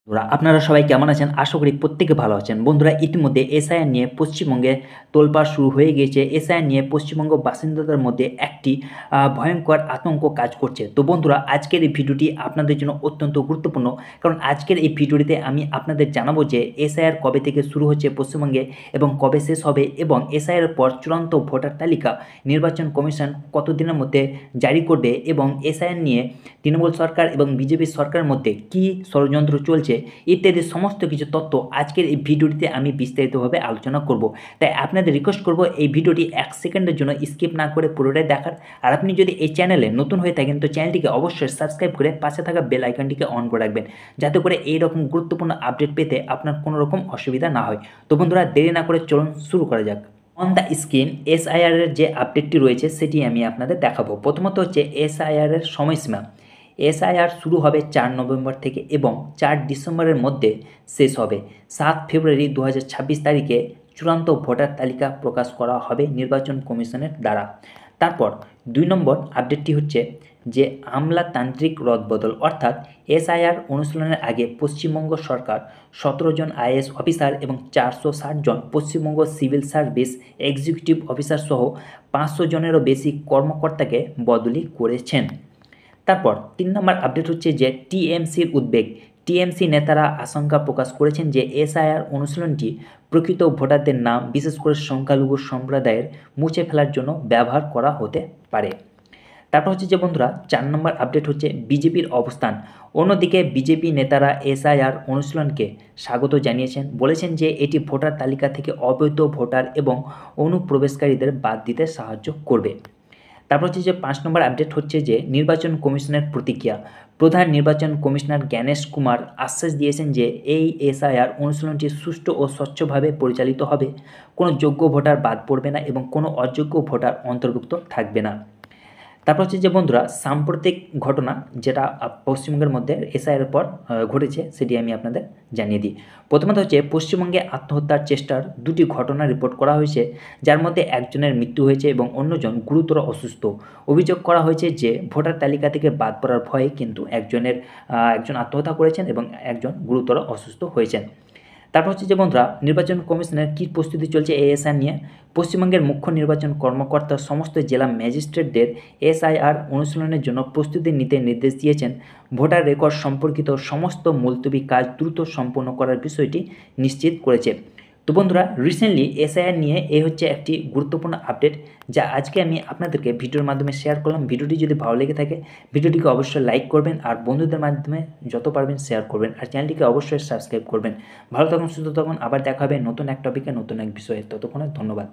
বন্ধুরা আপনারা সবাই কেমন আছেন? আশা করি প্রত্যেকে ভালো আছেন। বন্ধুরা ইতিমধ্যে এসআইআর নিয়ে পশ্চিমবঙ্গে তোলপাড় শুরু হয়ে গিয়েছে। এসআইআর নিয়ে পশ্চিমবঙ্গ বাসিন্দাদের মধ্যে একটি ভয়ঙ্কর আতঙ্ক কাজ করছে। তো বন্ধুরা আজকের এই ভিডিওটি আপনাদের জন্য অত্যন্ত গুরুত্বপূর্ণ। কারণ আজকের এই ভিডিওটিতে আমি আপনাদের জানাবো যে এসআইআর কবে থেকে শুরু হচ্ছে পশ্চিমবঙ্গে এবং কবে শেষ হবে এবং এসআইআর পর চূড়ান্ত ভোটার তালিকা নির্বাচন কমিশন কতদিনের মধ্যে জারি করবে এবং এসআইআর নিয়ে তৃণমূল সরকার এবং বিজেপি সরকারের মধ্যে কী ষড়যন্ত্র চলছে ইত্যাদি সমস্ত কিছু তথ্য আজকের এই ভিডিওটিতে আমি বিস্তারিতভাবে আলোচনা করব। তাই আপনাদের রিকোয়েস্ট করব এই ভিডিওটি 1 সেকেন্ডের জন্য স্কিপ না করে পুরোটাই দেখার। আর আপনি যদি এই চ্যানেলে নতুন হয়ে থাকেন তো চ্যানেলটিকে অবশ্যই সাবস্ক্রাইব করে পাশে থাকা বেল আইকনটিকে অন করে রাখবেন, যাতে করে এইরকম গুরুত্বপূর্ণ আপডেট পেতে আপনার কোনো রকম অসুবিধা না হয়। তো বন্ধুরা দেরি না করে চলুন শুরু করা যাক। অন দ্য স্ক্রিন এসআইআর এর যে আপডেটটি রয়েছে সেটি আমি আপনাদের দেখাবো। প্রথমত হচ্ছে এসআইআর এর সময়সীমা। এসআইআর শুরু হবে 4 নভেম্বর থেকে এবং 4 ডিসেম্বরের মধ্যে শেষ হবে। 7 ফেব্রুয়ারি 2026 তারিখে চূড়ান্ত ভোটার তালিকা প্রকাশ করা হবে নির্বাচন কমিশনের দ্বারা। তারপর 2 নম্বর আপডেটটি হচ্ছে যে আমলাতান্ত্রিক রদবদল, অর্থাৎ এসআইআর অনুশীলনের আগে পশ্চিমবঙ্গ সরকার 17 জন আইএএস অফিসার এবং 460 জন Paschimbanga civil service executive officer সহ 500 জনেরও বেশি কর্মকর্তাকে বদলি করেছেন। তারপর 3 নম্বর আপডেট হচ্ছে যে টিএমসির উদ্বেগ। টিএমসি নেতারা আশঙ্কা প্রকাশ করেছেন যে এসআইআর অনুশীলনটি প্রকৃত ভোটারদের নাম, বিশেষ করে সংখ্যালঘু সম্প্রদায়ের মুছে ফেলার জন্য ব্যবহার করা হতে পারে। তারপর হচ্ছে যে বন্ধুরা 4 নম্বর আপডেট হচ্ছে বিজেপির অবস্থান। অন্যদিকে বিজেপি নেতারা এসআইআর অনুশীলনকে স্বাগত জানিয়েছেন, বলেছেন যে এটি ভোটার তালিকা থেকে অবৈধ ভোটার এবং অনুপ্রবেশকারীদের বাদ দিতে সাহায্য করবে। তারপর হচ্ছে যে 5 নম্বর আপডেট হচ্ছে যে নির্বাচন কমিশনের প্রতিক্রিয়া। প্রধান নির্বাচন কমিশনার জ্ঞানেশ কুমার আশ্বাস দিয়েছেন যে এই এসআইআর অনুশীলনটি সুষ্ঠু ও স্বচ্ছভাবে পরিচালিত হবে। কোনো যোগ্য ভোটার বাদ পড়বে না এবং কোনো অযোগ্য ভোটার অন্তর্ভুক্ত থাকবে না। তারপর হচ্ছে যে বন্ধুরা সাম্প্রতিক ঘটনা যেটা পশ্চিমবঙ্গের মধ্যে এসআইআর পর ঘটেছে সেটি আমি আপনাদের জানিয়ে দিই। প্রথমত হচ্ছে পশ্চিমবঙ্গে আত্মহত্যার চেষ্টার 2টি ঘটনা রিপোর্ট করা হয়েছে, যার মধ্যে একজনের মৃত্যু হয়েছে এবং অন্যজন গুরুতর অসুস্থ। অভিযোগ করা হয়েছে যে ভোটার তালিকা থেকে বাদ পড়ার ভয়ে কিন্তু একজন আত্মহত্যা করেছেন এবং একজন গুরুতর অসুস্থ হয়েছেন। তারপর হচ্ছে যে বন্ধুরা নির্বাচন কমিশনের কী প্রস্তুতি চলছে এসআইআর নিয়ে। পশ্চিমবঙ্গের মুখ্য নির্বাচন কর্মকর্তা সমস্ত জেলা ম্যাজিস্ট্রেটদের এসআইআর অনুশীলনের জন্য প্রস্তুতি নিতে নির্দেশ দিয়েছেন। ভোটার রেকর্ড সম্পর্কিত সমস্ত মুলতবি কাজ দ্রুত সম্পন্ন করার বিষয়টি নিশ্চিত করেছে। তো বন্ধুরা রিসেন্টলি এসআইআর নিয়ে হচ্ছে একটি গুরুত্বপূর্ণ আপডেট, যা আজকে আমি আপনাদেরকে ভিডিওর মাধ্যমে শেয়ার করলাম। ভিডিওটি যদি ভালো লেগে থাকে ভিডিওটিকে অবশ্যই লাইক করবেন আর বন্ধুদের মাধ্যমে যত পারবেন শেয়ার করবেন আর চ্যানেলটিকে অবশ্যই সাবস্ক্রাইব করবেন। ভালো থাকুন, সুস্থ থাকুন, আবার দেখা হবে নতুন এক টপিকে, নতুন এক বিষয়ে। ততক্ষণে ধন্যবাদ।